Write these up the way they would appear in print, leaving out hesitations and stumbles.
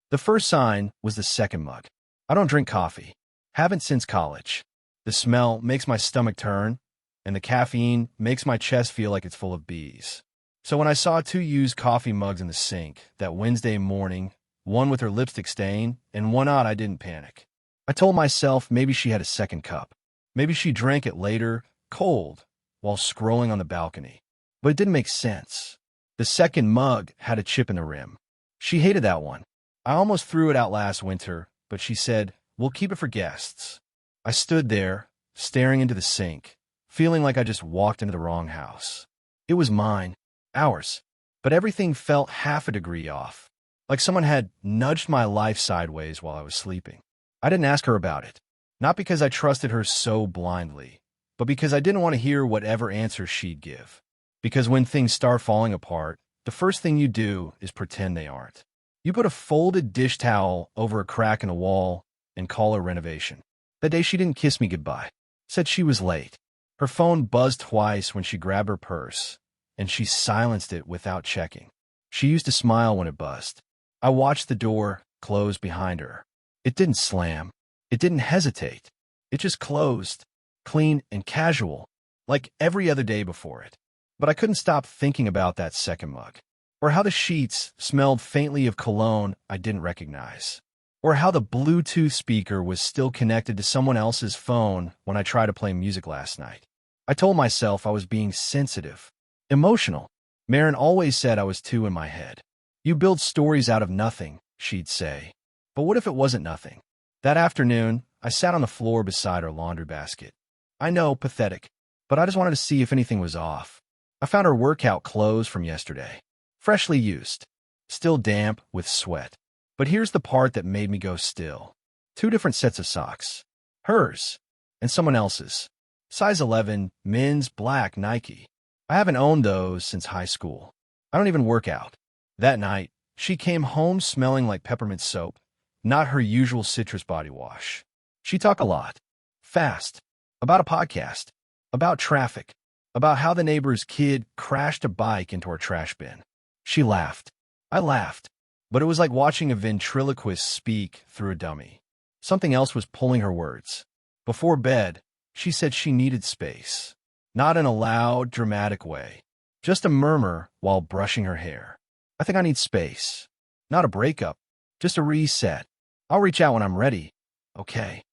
The first sign was the second mug. I don't drink coffee. Haven't since college. The smell makes my stomach turn, and the caffeine makes my chest feel like it's full of bees. So when I saw two used coffee mugs in the sink that Wednesday morning, one with her lipstick stain and one odd, I didn't panic. I told myself maybe she had a second cup. Maybe she drank it later, cold, while scrolling on the balcony. But it didn't make sense. The second mug had a chip in the rim. She hated that one. I almost threw it out last winter, but she said, "We'll keep it for guests." I stood there, staring into the sink, feeling like I just walked into the wrong house. It was mine, ours, but everything felt half a degree off, like someone had nudged my life sideways while I was sleeping. I didn't ask her about it, not because I trusted her so blindly, but because I didn't want to hear whatever answer she'd give. Because when things start falling apart, the first thing you do is pretend they aren't. You put a folded dish towel over a crack in the wall and call it renovation. That day she didn't kiss me goodbye, said she was late. Her phone buzzed twice when she grabbed her purse, and she silenced it without checking. She used to smile when it buzzed. I watched the door close behind her. It didn't slam. It didn't hesitate. It just closed, clean and casual, like every other day before it. But I couldn't stop thinking about that second mug, or how the sheets smelled faintly of cologne I didn't recognize, or how the Bluetooth speaker was still connected to someone else's phone when I tried to play music last night. I told myself I was being sensitive, emotional. Marin always said I was too in my head. You build stories out of nothing, she'd say. But what if it wasn't nothing? That afternoon, I sat on the floor beside her laundry basket. I know, pathetic, but I just wanted to see if anything was off. I found her workout clothes from yesterday, freshly used, still damp with sweat. But here's the part that made me go still. Two different sets of socks. Hers and someone else's. Size 11, men's black Nike. I haven't owned those since high school. I don't even work out. That night, she came home smelling like peppermint soap, not her usual citrus body wash. She talked a lot, fast, about a podcast, about traffic, about how the neighbor's kid crashed a bike into her trash bin. She laughed. I laughed. But it was like watching a ventriloquist speak through a dummy. Something else was pulling her words. Before bed, she said she needed space. Not in a loud, dramatic way. Just a murmur while brushing her hair. I think I need space. Not a breakup. Just a reset. I'll reach out when I'm ready. Okay.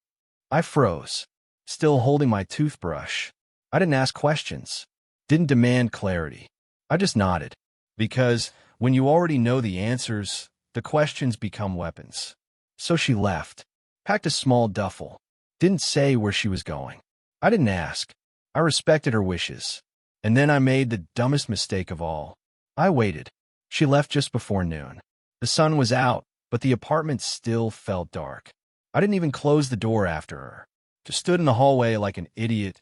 I froze, still holding my toothbrush. I didn't ask questions. Didn't demand clarity. I just nodded. Because when you already know the answers, the questions become weapons. So she left, packed a small duffel, didn't say where she was going. I didn't ask. I respected her wishes. And then I made the dumbest mistake of all. I waited. She left just before noon. The sun was out, but the apartment still felt dark. I didn't even close the door after her. Just stood in the hallway like an idiot,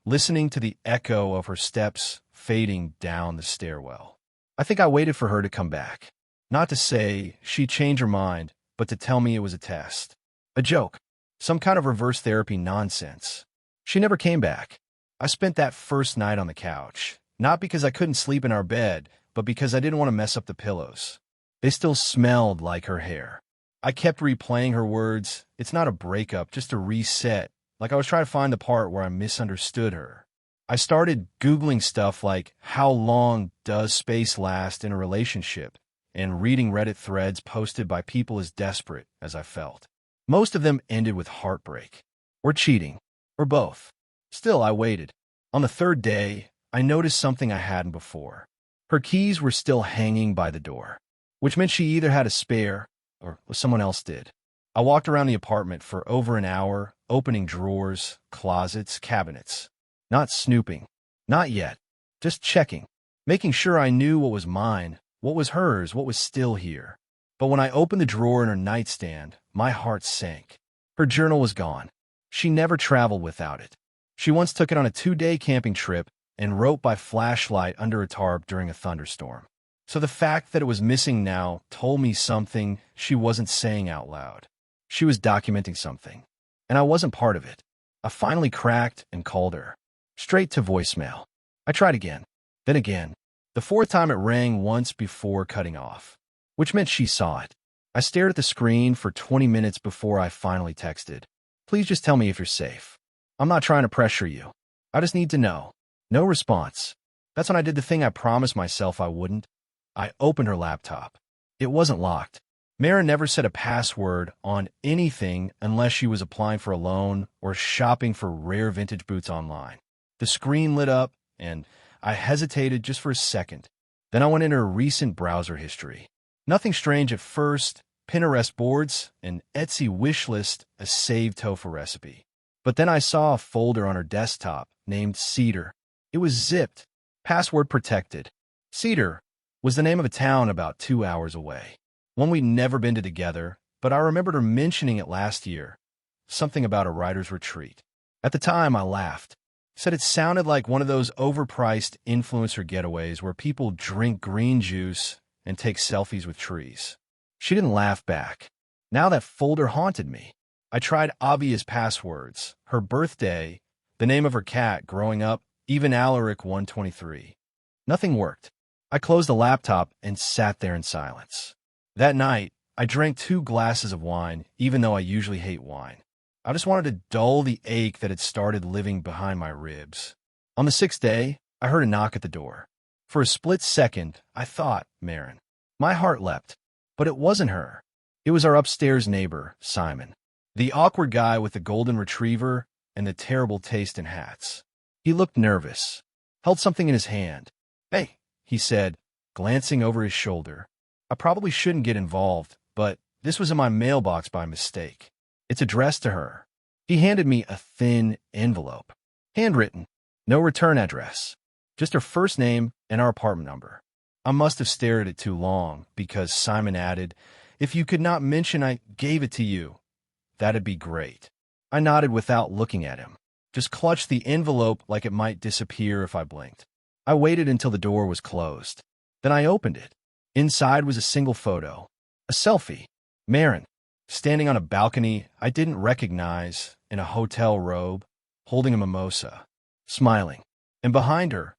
listening to the echo of her steps fading down the stairwell. I think I waited for her to come back. Not to say she'd change her mind, but to tell me it was a test. A joke. Some kind of reverse therapy nonsense. She never came back. I spent that first night on the couch, not because I couldn't sleep in our bed, but because I didn't want to mess up the pillows. They still smelled like her hair. I kept replaying her words. It's not a breakup, just a reset, like I was trying to find the part where I misunderstood her. I started Googling stuff like, how long does space last in a relationship? And reading Reddit threads posted by people as desperate as I felt. Most of them ended with heartbreak, or cheating, or both. Still, I waited. On the third day, I noticed something I hadn't before. Her keys were still hanging by the door, which meant she either had a spare, or someone else did. I walked around the apartment for over an hour, opening drawers, closets, cabinets. Not snooping. Not yet. Just checking. Making sure I knew what was mine, what was hers, what was still here. But when I opened the drawer in her nightstand, my heart sank. Her journal was gone. She never traveled without it. She once took it on a 2-day camping trip and wrote by flashlight under a tarp during a thunderstorm. So the fact that it was missing now told me something she wasn't saying out loud. She was documenting something, and I wasn't part of it. I finally cracked and called her. Straight to voicemail. I tried again, then again. The fourth time it rang once before cutting off, which meant she saw it. I stared at the screen for 20 minutes before I finally texted. Please just tell me if you're safe. I'm not trying to pressure you. I just need to know. No response. That's when I did the thing I promised myself I wouldn't. I opened her laptop. It wasn't locked. Mara never said a password on anything unless she was applying for a loan or shopping for rare vintage boots online. The screen lit up, and I hesitated just for a second. Then I went into her recent browser history. Nothing strange at first. Pinterest boards, an Etsy wish list, a saved tofu recipe. But then I saw a folder on her desktop named Cedar. It was zipped, password protected. Cedar was the name of a town about 2 hours away. One we'd never been to together, but I remembered her mentioning it last year. Something about a writer's retreat. At the time, I laughed. Said it sounded like one of those overpriced influencer getaways where people drink green juice and take selfies with trees. She didn't laugh back. Now that folder haunted me. I tried obvious passwords, her birthday, the name of her cat growing up, even Alaric 123. Nothing worked. I closed the laptop and sat there in silence. That night, I drank 2 glasses of wine, even though I usually hate wine. I just wanted to dull the ache that had started living behind my ribs. On the 6th day, I heard a knock at the door. For a split second, I thought, Marin. My heart leapt. But it wasn't her. It was our upstairs neighbor, Simon. The awkward guy with the golden retriever and the terrible taste in hats. He looked nervous, held something in his hand. Hey, he said, glancing over his shoulder. I probably shouldn't get involved, but this was in my mailbox by mistake. It's addressed to her. He handed me a thin envelope. Handwritten. No return address. Just her first name and our apartment number. I must have stared at it too long, because Simon added, if you could not mention I gave it to you, that'd be great. I nodded without looking at him. Just clutched the envelope like it might disappear if I blinked. I waited until the door was closed. Then I opened it. Inside was a single photo. A selfie. Marin, standing on a balcony I didn't recognize, in a hotel robe, holding a mimosa, smiling. And behind her,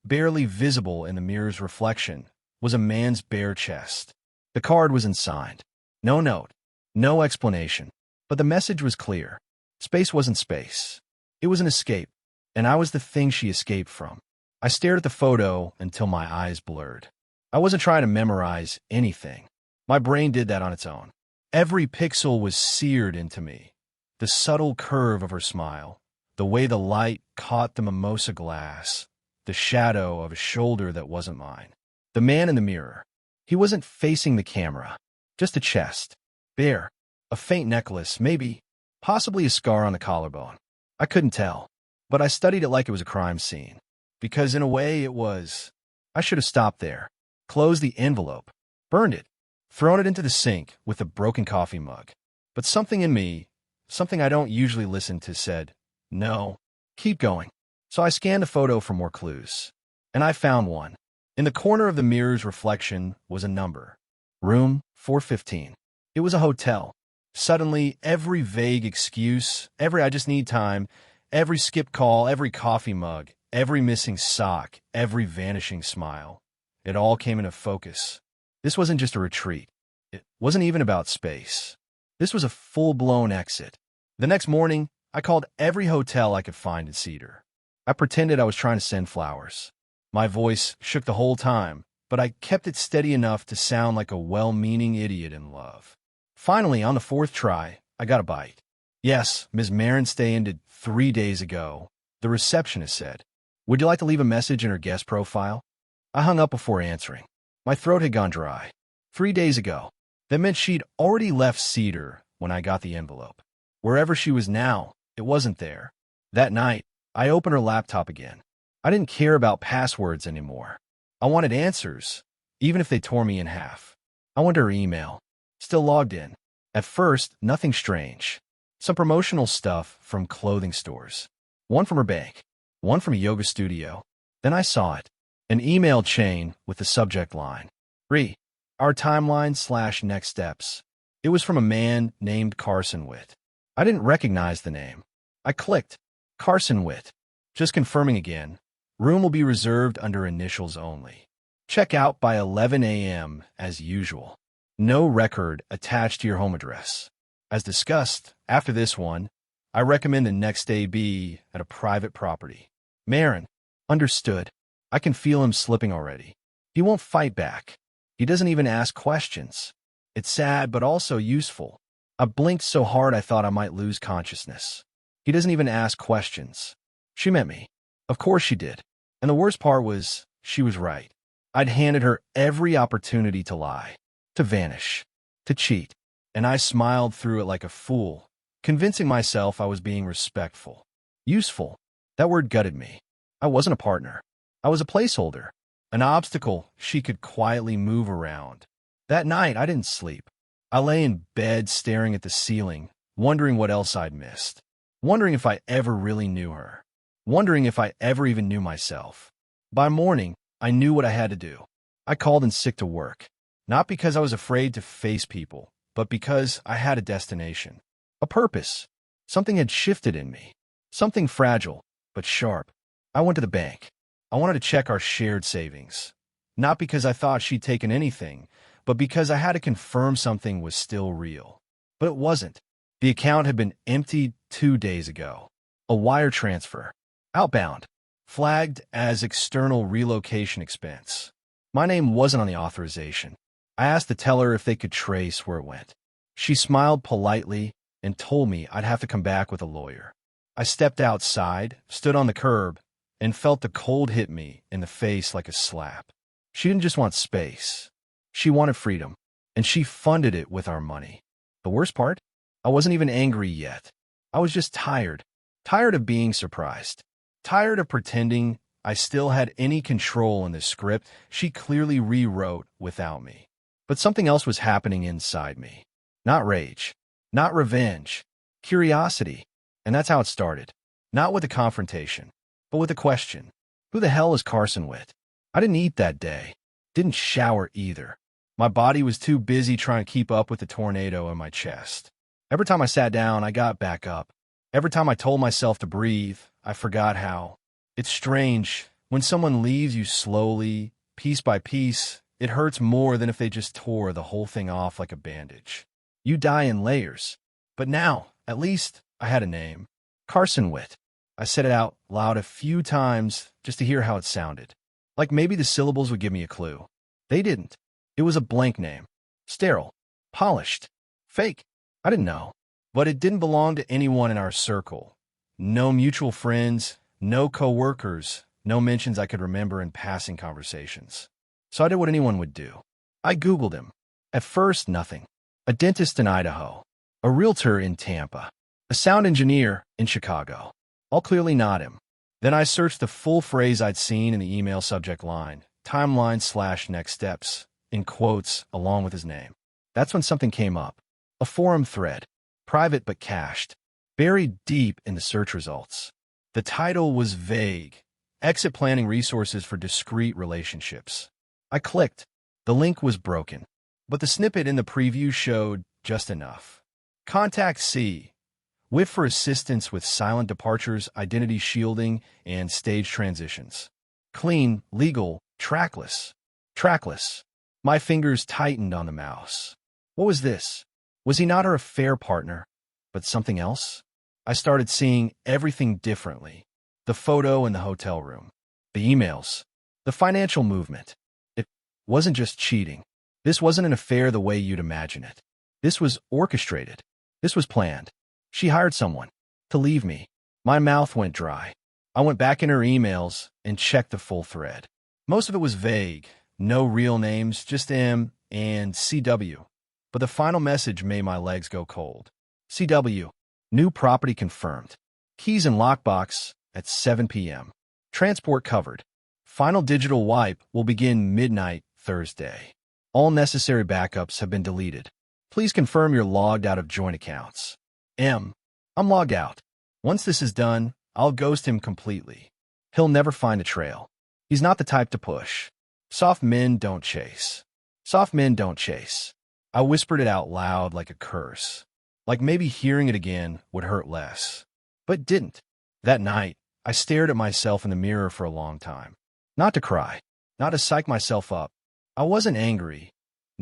barely visible in the mirror's reflection, was a man's bare chest. The card was unsigned. No note. No explanation. But the message was clear. Space wasn't space. It was an escape, and I was the thing she escaped from. I stared at the photo until my eyes blurred. I wasn't trying to memorize anything. My brain did that on its own. Every pixel was seared into me. The subtle curve of her smile, the way the light caught the mimosa glass, the shadow of a shoulder that wasn't mine. The man in the mirror. He wasn't facing the camera. Just a chest. Bare. A faint necklace, maybe. Possibly a scar on the collarbone. I couldn't tell. But I studied it like it was a crime scene. Because in a way it was. I should have stopped there. Closed the envelope. Burned it. Thrown it into the sink with a broken coffee mug. But something in me, something I don't usually listen to, said, no, keep going. So I scanned the photo for more clues. And I found one. In the corner of the mirror's reflection was a number. Room 415. It was a hotel. Suddenly, every vague excuse, every I just need time, every skip call, every coffee mug, every missing sock, every vanishing smile, it all came into focus. This wasn't just a retreat. It wasn't even about space. This was a full-blown exit. The next morning, I called every hotel I could find in Cedar. I pretended I was trying to send flowers. My voice shook the whole time, but I kept it steady enough to sound like a well-meaning idiot in love. Finally, on the 4th try, I got a bite. Yes, Ms. Marenstay ended 3 days ago, the receptionist said. Would you like to leave a message in her guest profile? I hung up before answering. My throat had gone dry. 3 days ago. That meant she'd already left Cedar when I got the envelope. Wherever she was now, it wasn't there. That night, I opened her laptop again. I didn't care about passwords anymore. I wanted answers, even if they tore me in half. I went to her email. Still logged in. At first, nothing strange. Some promotional stuff from clothing stores. One from her bank. One from a yoga studio. Then I saw it. An email chain with the subject line. Our timeline / next steps. It was from a man named Carson Witt. I didn't recognize the name. I clicked. Carson Witt. Just confirming again. Room will be reserved under initials only. Check out by 11 a.m. as usual. No record attached to your home address. As discussed, after this one, I recommend the next stay be at a private property. Marin, understood. I can feel him slipping already. He won't fight back. He doesn't even ask questions. It's sad, but also useful. I blinked so hard I thought I might lose consciousness. He doesn't even ask questions. She met me. Of course she did. And the worst part was, she was right. I'd handed her every opportunity to lie, to vanish, to cheat. And I smiled through it like a fool, convincing myself I was being respectful. Useful. That word gutted me. I wasn't a partner. I was a placeholder. An obstacle she could quietly move around. That night, I didn't sleep. I lay in bed staring at the ceiling, wondering what else I'd missed. Wondering if I ever really knew her. Wondering if I ever even knew myself. By morning, I knew what I had to do. I called in sick to work. Not because I was afraid to face people, but because I had a destination. A purpose. Something had shifted in me. Something fragile, but sharp. I went to the bank. I wanted to check our shared savings. Not because I thought she'd taken anything, but because I had to confirm something was still real. But it wasn't. The account had been emptied 2 days ago. A wire transfer. Outbound. Flagged as external relocation expense. My name wasn't on the authorization. I asked the teller if they could trace where it went. She smiled politely and told me I'd have to come back with a lawyer. I stepped outside, stood on the curb, and felt the cold hit me in the face like a slap. She didn't just want space. She wanted freedom, and she funded it with our money. The worst part? I wasn't even angry yet. I was just tired. Tired of being surprised. Tired of pretending I still had any control in the script she clearly rewrote without me. But something else was happening inside me. Not rage. Not revenge. Curiosity. And that's how it started. Not with a confrontation, but with a question. Who the hell is Carson Witt? I didn't eat that day. Didn't shower either. My body was too busy trying to keep up with the tornado in my chest. Every time I sat down, I got back up. Every time I told myself to breathe, I forgot how. It's strange. When someone leaves you slowly, piece by piece, it hurts more than if they just tore the whole thing off like a bandage. You die in layers. But now, at least, I had a name. Carson Witt. I said it out loud a few times just to hear how it sounded. Like maybe the syllables would give me a clue. They didn't. It was a blank name. Sterile. Polished. Fake. I didn't know. But it didn't belong to anyone in our circle. No mutual friends, no coworkers, no mentions I could remember in passing conversations. So I did what anyone would do. I Googled him. At first, nothing. A dentist in Idaho. A realtor in Tampa. A sound engineer in Chicago. All clearly not him. Then I searched the full phrase I'd seen in the email subject line, timeline/next steps, in quotes, along with his name. That's when something came up. A forum thread. Private but cached. Buried deep in the search results. The title was vague. Exit planning resources for discrete relationships. I clicked. The link was broken. But the snippet in the preview showed just enough. Contact C. Witt for assistance with silent departures, identity shielding, and stage transitions. Clean, legal, trackless. Trackless. My fingers tightened on the mouse. What was this? Was he not her affair partner, but something else? I started seeing everything differently. The photo in the hotel room. The emails. The financial movement. It wasn't just cheating. This wasn't an affair the way you'd imagine it. This was orchestrated. This was planned. She hired someone to leave me. My mouth went dry. I went back in her emails and checked the full thread. Most of it was vague. No real names, just M and CW. But the final message made my legs go cold. CW. New property confirmed. Keys in lockbox at 7 p.m. Transport covered. Final digital wipe will begin midnight Thursday. All necessary backups have been deleted. Please confirm you're logged out of joint accounts. M. I'm logged out. Once this is done, I'll ghost him completely. He'll never find a trail. He's not the type to push. Soft men don't chase. Soft men don't chase. I whispered it out loud like a curse. Like maybe hearing it again would hurt less. But it didn't. That night, I stared at myself in the mirror for a long time. Not to cry. Not to psych myself up. I wasn't angry.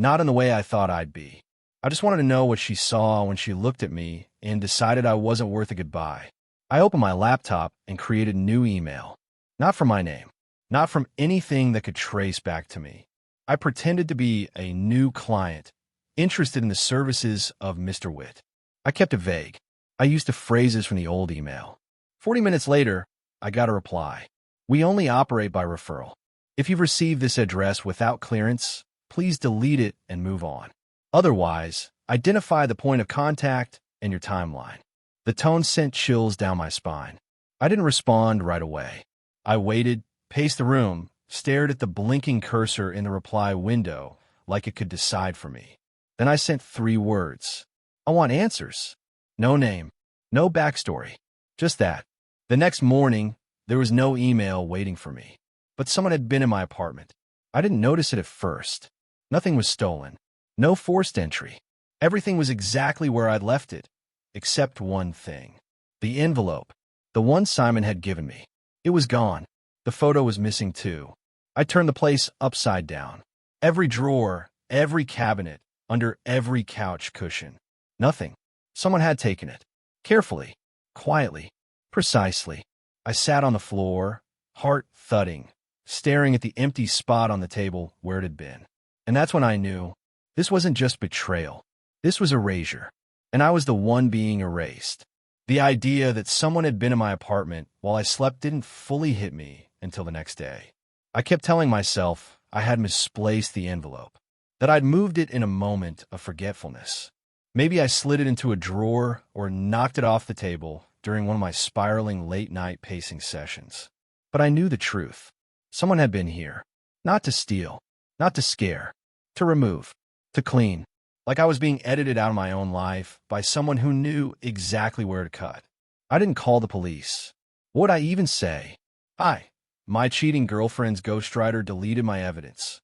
Not in the way I thought I'd be. I just wanted to know what she saw when she looked at me and decided I wasn't worth a goodbye. I opened my laptop and created a new email. Not from my name. Not from anything that could trace back to me. I pretended to be a new client, interested in the services of Mr. Witt. I kept it vague. I used the phrases from the old email. 40 minutes later, I got a reply. We only operate by referral. If you've received this address without clearance, please delete it and move on. Otherwise, identify the point of contact and your timeline. The tone sent chills down my spine. I didn't respond right away. I waited, paced the room, stared at the blinking cursor in the reply window like it could decide for me. Then I sent 3 words. I want answers. No name, no backstory, just that. The next morning, there was no email waiting for me, but someone had been in my apartment. I didn't notice it at first. Nothing was stolen. No forced entry. Everything was exactly where I'd left it, except one thing. The envelope, the one Simon had given me. It was gone. The photo was missing too. I turned the place upside down. Every drawer, every cabinet, under every couch cushion. Nothing. Someone had taken it. Carefully, quietly, precisely. I sat on the floor, heart thudding, staring at the empty spot on the table where it had been. And that's when I knew this wasn't just betrayal. This was erasure. And I was the one being erased. The idea that someone had been in my apartment while I slept didn't fully hit me until the next day. I kept telling myself I had misplaced the envelope, that I'd moved it in a moment of forgetfulness. Maybe I slid it into a drawer or knocked it off the table during one of my spiraling late-night pacing sessions. But I knew the truth. Someone had been here. Not to steal, not to scare, to remove, to clean. Like I was being edited out of my own life by someone who knew exactly where to cut. I didn't call the police. What would I even say? Hi, my cheating girlfriend's ghostwriter deleted my evidence.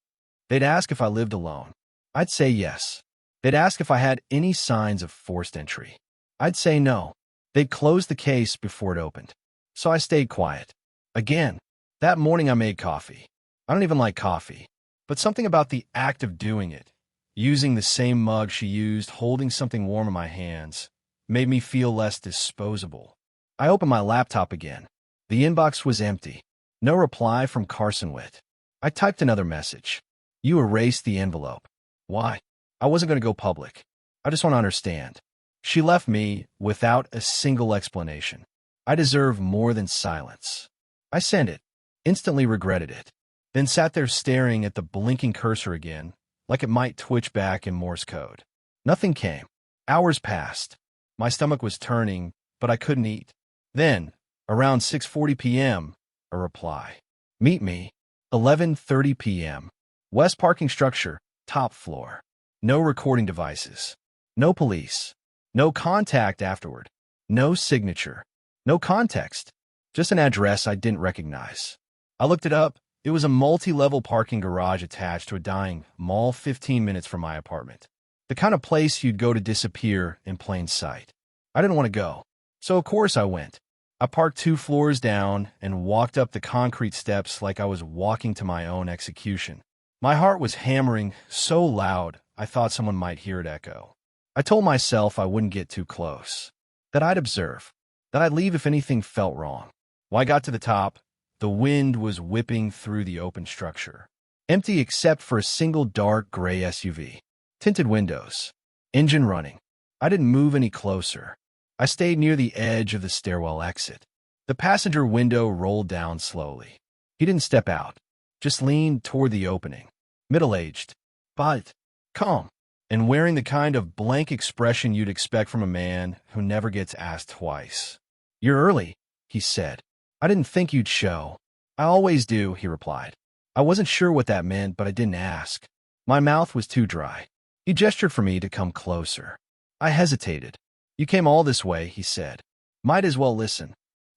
They'd ask if I lived alone. I'd say yes. They'd ask if I had any signs of forced entry. I'd say no. They'd close the case before it opened. So I stayed quiet. Again, that morning I made coffee. I don't even like coffee, but something about the act of doing it, using the same mug she used, holding something warm in my hands, made me feel less disposable. I opened my laptop again. The inbox was empty. No reply from Carson Witt. I typed another message. You erased the envelope. Why? I wasn't going to go public. I just want to understand. She left me without a single explanation. I deserve more than silence. I sent it, instantly regretted it, then sat there staring at the blinking cursor again, like it might twitch back in Morse code. Nothing came. Hours passed. My stomach was turning, but I couldn't eat. Then, around 6:40 p.m., a reply. Meet me, 11:30 p.m. West parking structure, top floor. No recording devices. No police. No contact afterward. No signature. No context. Just an address I didn't recognize. I looked it up. It was a multi-level parking garage attached to a dying mall 15 minutes from my apartment. The kind of place you'd go to disappear in plain sight. I didn't want to go. So of course I went. I parked 2 floors down and walked up the concrete steps like I was walking to my own execution. My heart was hammering so loud I thought someone might hear it echo. I told myself I wouldn't get too close, that I'd observe, that I'd leave if anything felt wrong. When I got to the top, the wind was whipping through the open structure, empty except for a single dark gray SUV. Tinted windows, engine running. I didn't move any closer. I stayed near the edge of the stairwell exit. The passenger window rolled down slowly. He didn't step out, just leaned toward the opening. Middle-aged, but calm, and wearing the kind of blank expression you'd expect from a man who never gets asked twice. You're early, he said. I didn't think you'd show. I always do, he replied. I wasn't sure what that meant, but I didn't ask. My mouth was too dry. He gestured for me to come closer. I hesitated. You came all this way, he said. Might as well listen.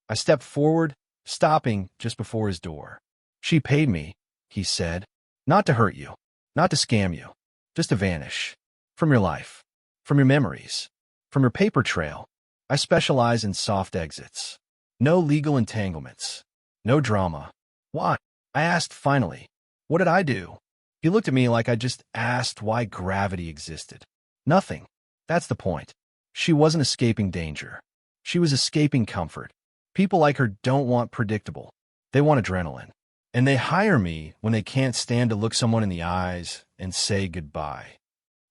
I stepped forward, stopping just before his door. She paid me, he said. Not to hurt you, not to scam you, just to vanish. From your life, from your memories, from your paper trail. I specialize in soft exits. No legal entanglements. No drama. Why? I asked finally. What did I do? He looked at me like I just asked why gravity existed. Nothing. That's the point. She wasn't escaping danger. She was escaping comfort. People like her don't want predictable. They want adrenaline. And they hire me when they can't stand to look someone in the eyes and say goodbye.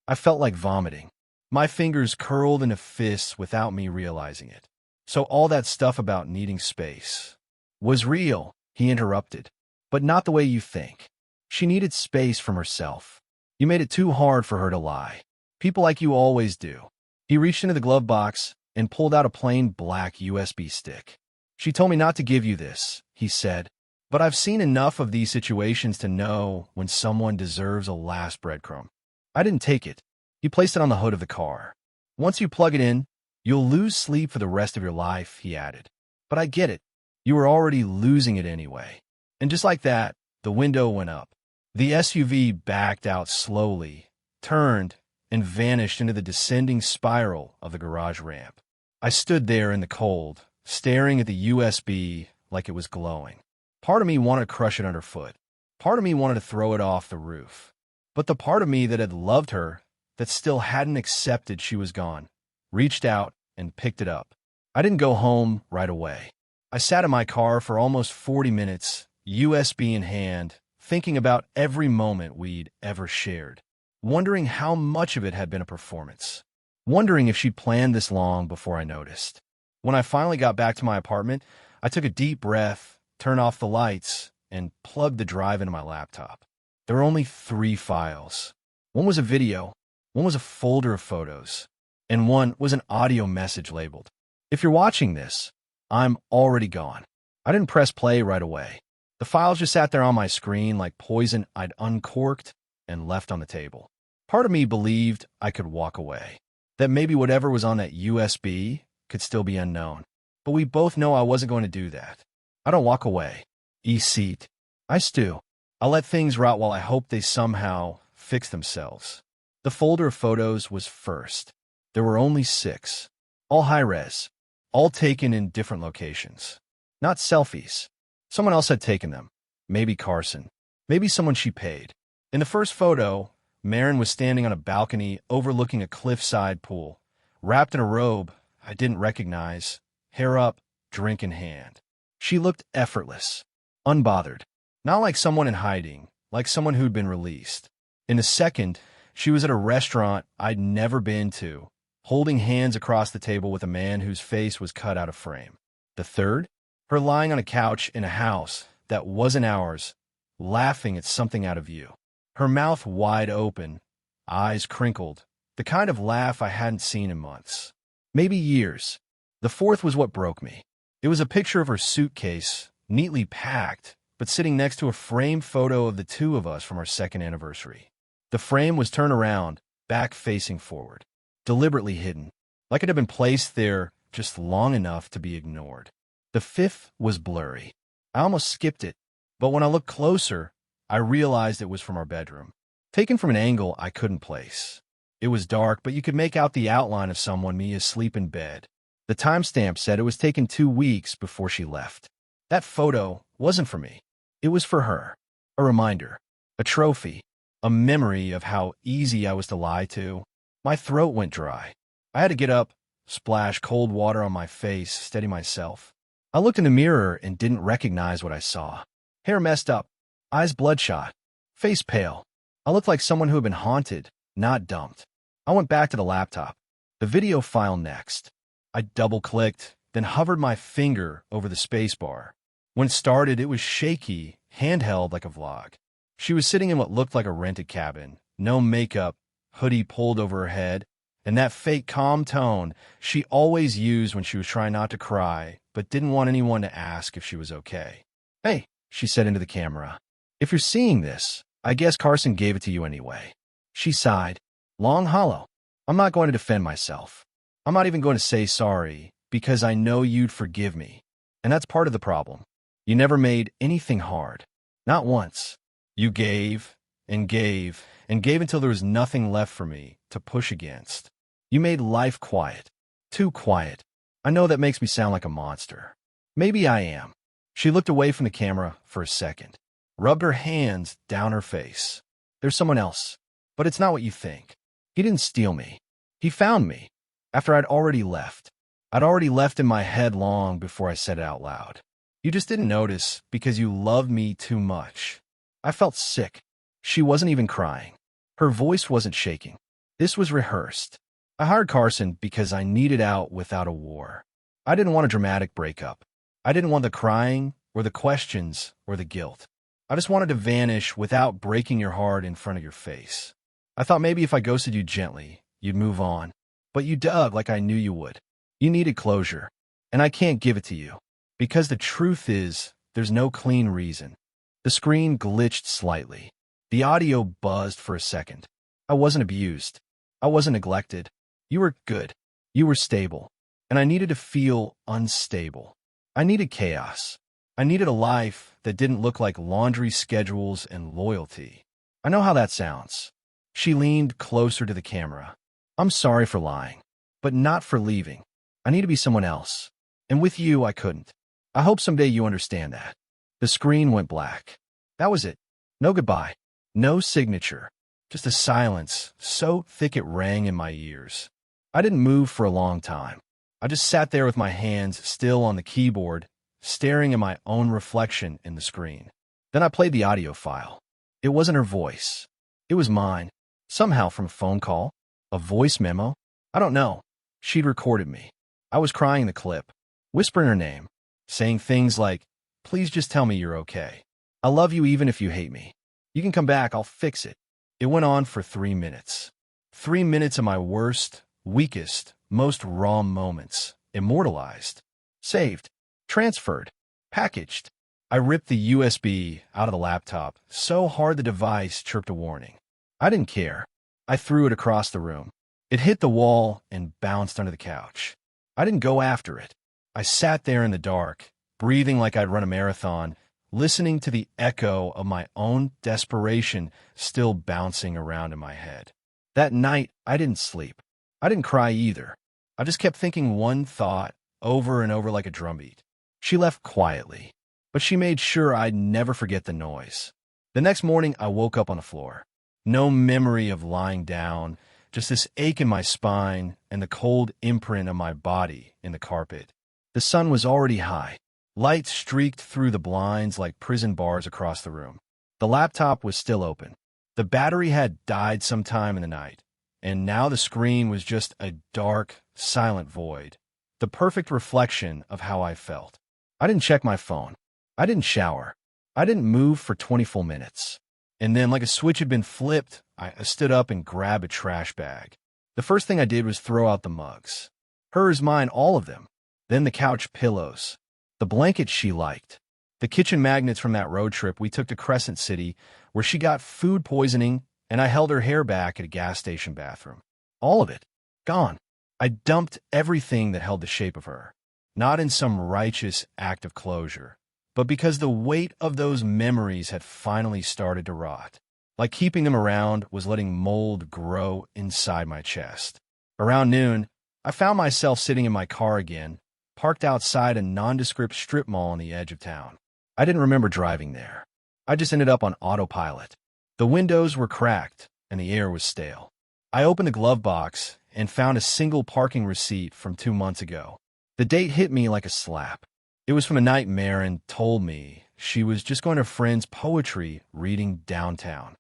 I felt like vomiting. My fingers curled into fists without me realizing it. So all that stuff about needing space was real, he interrupted. But not the way you think. She needed space from herself. You made it too hard for her to lie. People like you always do. He reached into the glove box and pulled out a plain black USB stick. She told me not to give you this, he said, but I've seen enough of these situations to know when someone deserves a last breadcrumb. I didn't take it. He placed it on the hood of the car. Once you plug it in, you'll lose sleep for the rest of your life, he added. But I get it. You were already losing it anyway. And just like that, the window went up. The SUV backed out slowly, turned, and vanished into the descending spiral of the garage ramp. I stood there in the cold, staring at the USB like it was glowing. Part of me wanted to crush it underfoot. Part of me wanted to throw it off the roof. But the part of me that had loved her, that still hadn't accepted she was gone, reached out and picked it up. I didn't go home right away. I sat in my car for almost 40 minutes, USB in hand, thinking about every moment we'd ever shared, wondering how much of it had been a performance, wondering if she'd planned this long before I noticed. When I finally got back to my apartment, I took a deep breath, turned off the lights, and plugged the drive into my laptop. There were only 3 files. One was a video, one was a folder of photos, and one was an audio message labeled, "If you're watching this, I'm already gone." I didn't press play right away. The files just sat there on my screen like poison I'd uncorked and left on the table. Part of me believed I could walk away, that maybe whatever was on that USB could still be unknown. But we both know I wasn't going to do that. I don't walk away. E-seat. I stew. I let things rot while I hope they somehow fix themselves. The folder of photos was first. There were only 6. All high-res. All taken in different locations. Not selfies. Someone else had taken them. Maybe Carson. Maybe someone she paid. In the first photo, Maren was standing on a balcony overlooking a cliffside pool, wrapped in a robe I didn't recognize, hair up, drink in hand. She looked effortless, unbothered, not like someone in hiding, like someone who'd been released. In the second, she was at a restaurant I'd never been to, holding hands across the table with a man whose face was cut out of frame. The third, her lying on a couch in a house that wasn't ours, laughing at something out of view. Her mouth wide open, eyes crinkled, the kind of laugh I hadn't seen in months. Maybe years. The fourth was what broke me. It was a picture of her suitcase, neatly packed, but sitting next to a framed photo of the 2 of us from our 2nd anniversary. The frame was turned around, back facing forward, deliberately hidden, like it had been placed there just long enough to be ignored. The 5th was blurry. I almost skipped it, but when I looked closer, I realized it was from our bedroom, taken from an angle I couldn't place. It was dark, but you could make out the outline of someone me asleep in bed. The timestamp said it was taken 2 weeks before she left. That photo wasn't for me. It was for her. A reminder, a trophy, a memory of how easy I was to lie to. My throat went dry. I had to get up, splash cold water on my face, steady myself. I looked in the mirror and didn't recognize what I saw. Hair messed up, eyes bloodshot, face pale. I looked like someone who had been haunted, not dumped. I went back to the laptop. The video file next. I double-clicked, then hovered my finger over the spacebar. When it started, it was shaky, handheld like a vlog. She was sitting in what looked like a rented cabin, no makeup, hoodie pulled over her head, and that fake calm tone she always used when she was trying not to cry, but didn't want anyone to ask if she was okay. "Hey," she said into the camera. "If you're seeing this, I guess Carson gave it to you anyway." She sighed. Long, hollow. "I'm not going to defend myself. I'm not even going to say sorry, because I know you'd forgive me. And that's part of the problem. You never made anything hard. Not once. You gave, and gave, and gave until there was nothing left for me to push against. You made life quiet. Too quiet. I know that makes me sound like a monster. Maybe I am." She looked away from the camera for a second, rubbed her hands down her face. There's someone else. But it's not what you think. He didn't steal me. He found me. After I'd already left. I'd already left in my head long before I said it out loud. You just didn't notice because you loved me too much. I felt sick. She wasn't even crying. Her voice wasn't shaking. This was rehearsed. I hired Carson because I needed out without a war. I didn't want a dramatic breakup. I didn't want the crying or the questions or the guilt. I just wanted to vanish without breaking your heart in front of your face. I thought maybe if I ghosted you gently, you'd move on. But you dug like I knew you would. You needed closure. And I can't give it to you. Because the truth is, there's no clean reason. The screen glitched slightly. The audio buzzed for a second. I wasn't abused. I wasn't neglected. You were good. You were stable. And I needed to feel unstable. I needed chaos. I needed a life that didn't look like laundry schedules and loyalty. I know how that sounds. She leaned closer to the camera. I'm sorry for lying, but not for leaving. I need to be someone else. And with you, I couldn't. I hope someday you understand that. The screen went black. That was it. No goodbye. No signature. Just a silence so thick it rang in my ears. I didn't move for a long time. I just sat there with my hands still on the keyboard, staring at my own reflection in the screen. Then I played the audio file. It wasn't her voice. It was mine. Somehow from a phone call, a voice memo. I don't know. She'd recorded me. I was crying in the clip, whispering her name, saying things like, please just tell me you're okay. I love you even if you hate me. You can come back, I'll fix it. It went on for 3 minutes. 3 minutes of my worst, weakest, most raw moments, immortalized, saved, transferred, packaged. I ripped the USB out of the laptop so hard the device chirped a warning. I didn't care. I threw it across the room. It hit the wall and bounced under the couch. I didn't go after it. I sat there in the dark, breathing like I'd run a marathon, listening to the echo of my own desperation still bouncing around in my head. That night, I didn't sleep. I didn't cry either. I just kept thinking one thought over and over like a drumbeat. She left quietly, but she made sure I'd never forget the noise. The next morning, I woke up on the floor. No memory of lying down, just this ache in my spine and the cold imprint of my body in the carpet. The sun was already high. Light streaked through the blinds like prison bars across the room. The laptop was still open. The battery had died sometime in the night, and now the screen was just a dark, silent void, the perfect reflection of how I felt. I didn't check my phone. I didn't shower. I didn't move for 20 full minutes. And then, like a switch had been flipped, I stood up and grabbed a trash bag. The first thing I did was throw out the mugs. Hers, mine, all of them. Then the couch pillows. The blanket she liked. The kitchen magnets from that road trip we took to Crescent City, where she got food poisoning, and I held her hair back at a gas station bathroom. All of it. Gone. I dumped everything that held the shape of her. Not in some righteous act of closure, but because the weight of those memories had finally started to rot. Like keeping them around was letting mold grow inside my chest. Around noon, I found myself sitting in my car again, parked outside a nondescript strip mall on the edge of town. I didn't remember driving there. I just ended up on autopilot. The windows were cracked, and the air was stale. I opened the glove box and found a single parking receipt from 2 months ago. The date hit me like a slap. It was from a night Marin told me she was just going to a friend's poetry reading downtown.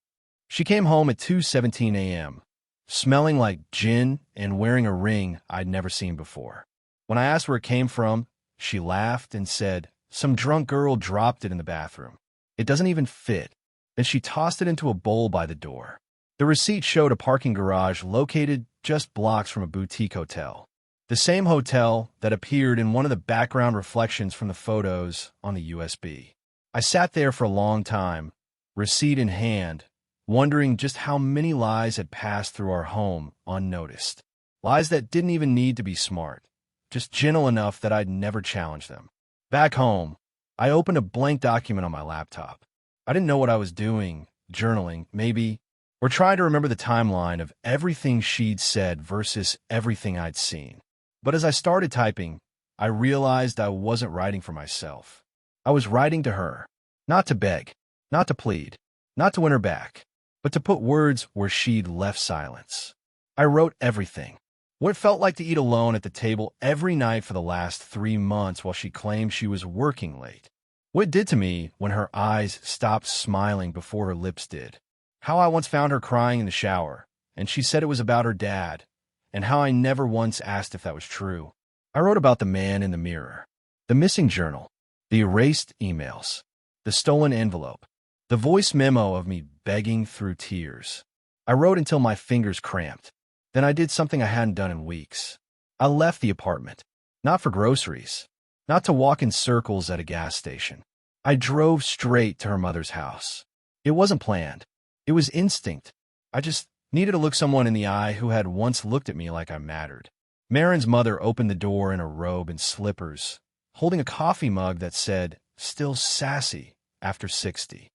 She came home at 2:17 a.m., smelling like gin and wearing a ring I'd never seen before. When I asked where it came from, she laughed and said, some drunk girl dropped it in the bathroom. It doesn't even fit. Then she tossed it into a bowl by the door. The receipt showed a parking garage located just blocks from a boutique hotel. The same hotel that appeared in one of the background reflections from the photos on the USB. I sat there for a long time, receipt in hand, wondering just how many lies had passed through our home unnoticed. Lies that didn't even need to be smart, just gentle enough that I'd never challenge them. Back home, I opened a blank document on my laptop. I didn't know what I was doing, journaling, maybe, or trying to remember the timeline of everything she'd said versus everything I'd seen. But as I started typing, I realized I wasn't writing for myself. I was writing to her, not to beg, not to plead, not to win her back. but to put words where she'd left silence. I wrote everything. What it felt like to eat alone at the table every night for the last 3 months while she claimed she was working late. What it did to me when her eyes stopped smiling before her lips did. How I once found her crying in the shower, and she said it was about her dad, and how I never once asked if that was true. I wrote about the man in the mirror, the missing journal, the erased emails, the stolen envelope, the voice memo of me begging through tears. I wrote until my fingers cramped. Then I did something I hadn't done in weeks. I left the apartment, not for groceries, not to walk in circles at a gas station. I drove straight to her mother's house. It wasn't planned. It was instinct. I just needed to look someone in the eye who had once looked at me like I mattered. Marin's mother opened the door in a robe and slippers, holding a coffee mug that said, "Still sassy after 60.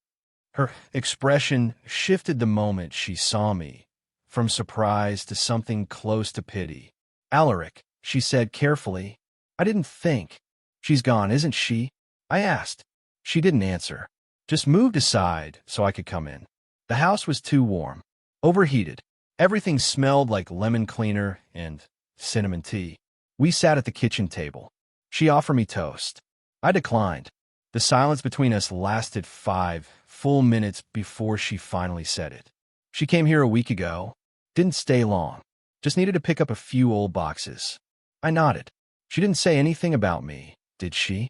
Her expression shifted the moment she saw me, from surprise to something close to pity. "Alaric," she said carefully. "I didn't think. She's gone, isn't she?" I asked. She didn't answer, just moved aside so I could come in. The house was too warm, overheated. Everything smelled like lemon cleaner and cinnamon tea. We sat at the kitchen table. She offered me toast. I declined. The silence between us lasted 5 full minutes before she finally said it. "She came here a week ago. Didn't stay long. Just needed to pick up a few old boxes." I nodded. "She didn't say anything about me, did she?"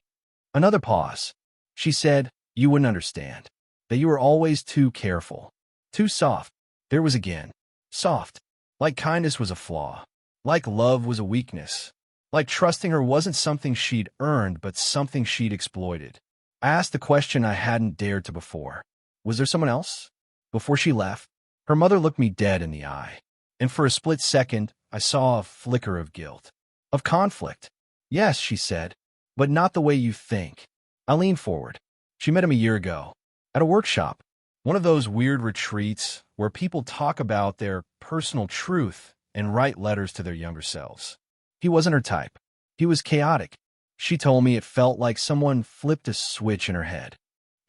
Another pause. She said, "You wouldn't understand. That you were always too careful. Too soft." There was again. Soft. Like kindness was a flaw. Like love was a weakness. Like trusting her wasn't something she'd earned, but something she'd exploited. I asked the question I hadn't dared to before. Was there someone else? Before she left, her mother looked me dead in the eye. And for a split second, I saw a flicker of guilt. Of conflict. "Yes," she said, "but not the way you think." I leaned forward. She met him a year ago. At a workshop. One of those weird retreats where people talk about their personal truth and write letters to their younger selves. He wasn't her type. He was chaotic. She told me it felt like someone flipped a switch in her head.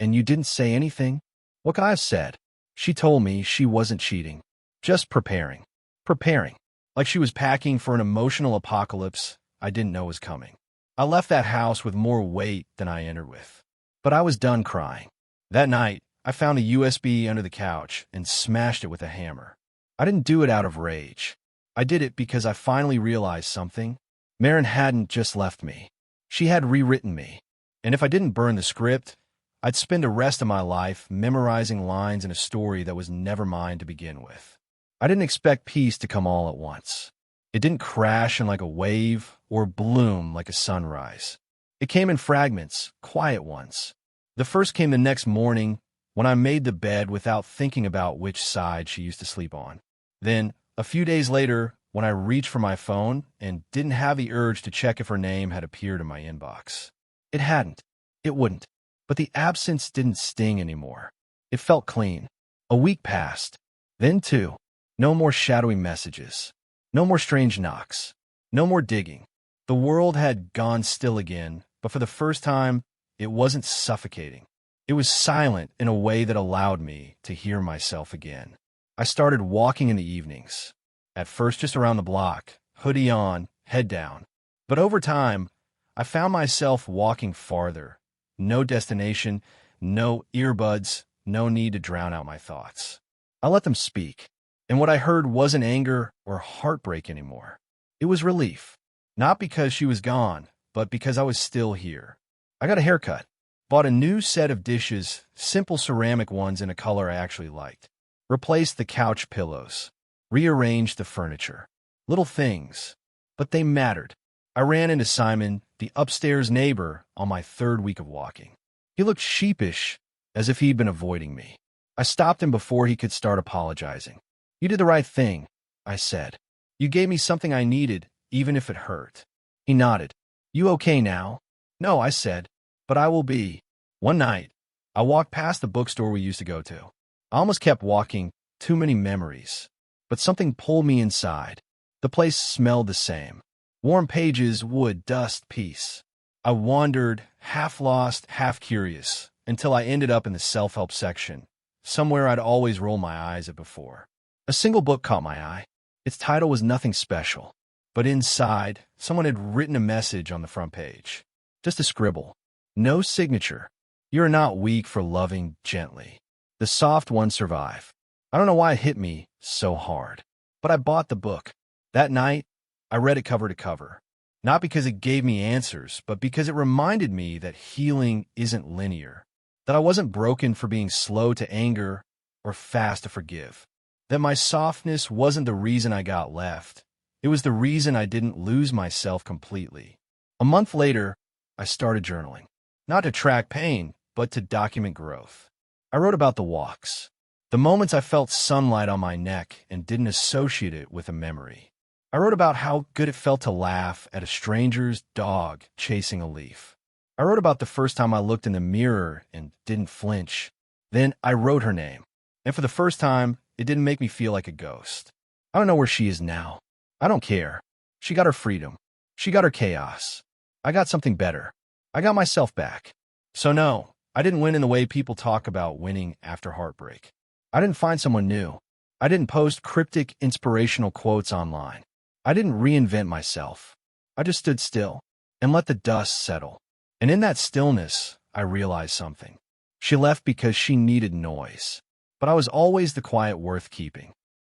"And you didn't say anything?" "What could I have said?" She told me she wasn't cheating. Just preparing. Preparing. Like she was packing for an emotional apocalypse I didn't know was coming. I left that house with more weight than I entered with. But I was done crying. That night, I found a USB under the couch and smashed it with a hammer. I didn't do it out of rage. I did it because I finally realized something. Marin hadn't just left me. She had rewritten me. And if I didn't burn the script, I'd spend the rest of my life memorizing lines in a story that was never mine to begin with. I didn't expect peace to come all at once. It didn't crash in like a wave or bloom like a sunrise. It came in fragments, quiet ones. The first came the next morning when I made the bed without thinking about which side she used to sleep on. Then, a few days later, when I reached for my phone and didn't have the urge to check if her name had appeared in my inbox. It hadn't. It wouldn't. But the absence didn't sting anymore. It felt clean. A week passed. Then 2. No more shadowy messages. No more strange knocks. No more digging. The world had gone still again, but for the first time, it wasn't suffocating. It was silent in a way that allowed me to hear myself again. I started walking in the evenings. At first just around the block, hoodie on, head down. But over time, I found myself walking farther. No destination, no earbuds, no need to drown out my thoughts. I let them speak. And what I heard wasn't anger or heartbreak anymore. It was relief. Not because she was gone, but because I was still here. I got a haircut. Bought a new set of dishes, simple ceramic ones in a color I actually liked. Replaced the couch pillows. Rearranged the furniture. Little things. But they mattered. I ran into Simon, the upstairs neighbor, on my 3rd week of walking. He looked sheepish, as if he'd been avoiding me. I stopped him before he could start apologizing. "You did the right thing," I said. "You gave me something I needed, even if it hurt." He nodded. "You okay now?" "No," I said, "but I will be." One night, I walked past the bookstore we used to go to. I almost kept walking, too many memories. But something pulled me inside. The place smelled the same. Warm pages, wood, dust, peace. I wandered, half lost, half curious, until I ended up in the self-help section, somewhere I'd always roll my eyes at before. A single book caught my eye. Its title was nothing special, but inside, someone had written a message on the front page. Just a scribble. No signature. You're not weak for loving gently. The soft ones survive. I don't know why it hit me so hard, but I bought the book. That night, I read it cover to cover. Not because it gave me answers, but because it reminded me that healing isn't linear. That I wasn't broken for being slow to anger or fast to forgive. That my softness wasn't the reason I got left. It was the reason I didn't lose myself completely. A month later, I started journaling. Not to track pain, but to document growth. I wrote about the walks. The moments I felt sunlight on my neck and didn't associate it with a memory. I wrote about how good it felt to laugh at a stranger's dog chasing a leaf. I wrote about the first time I looked in the mirror and didn't flinch. Then I wrote her name. And for the first time, it didn't make me feel like a ghost. I don't know where she is now. I don't care. She got her freedom. She got her chaos. I got something better. I got myself back. So no, I didn't win in the way people talk about winning after heartbreak. I didn't find someone new. I didn't post cryptic inspirational quotes online. I didn't reinvent myself. I just stood still and let the dust settle. And in that stillness, I realized something. She left because she needed noise. But I was always the quiet worth keeping.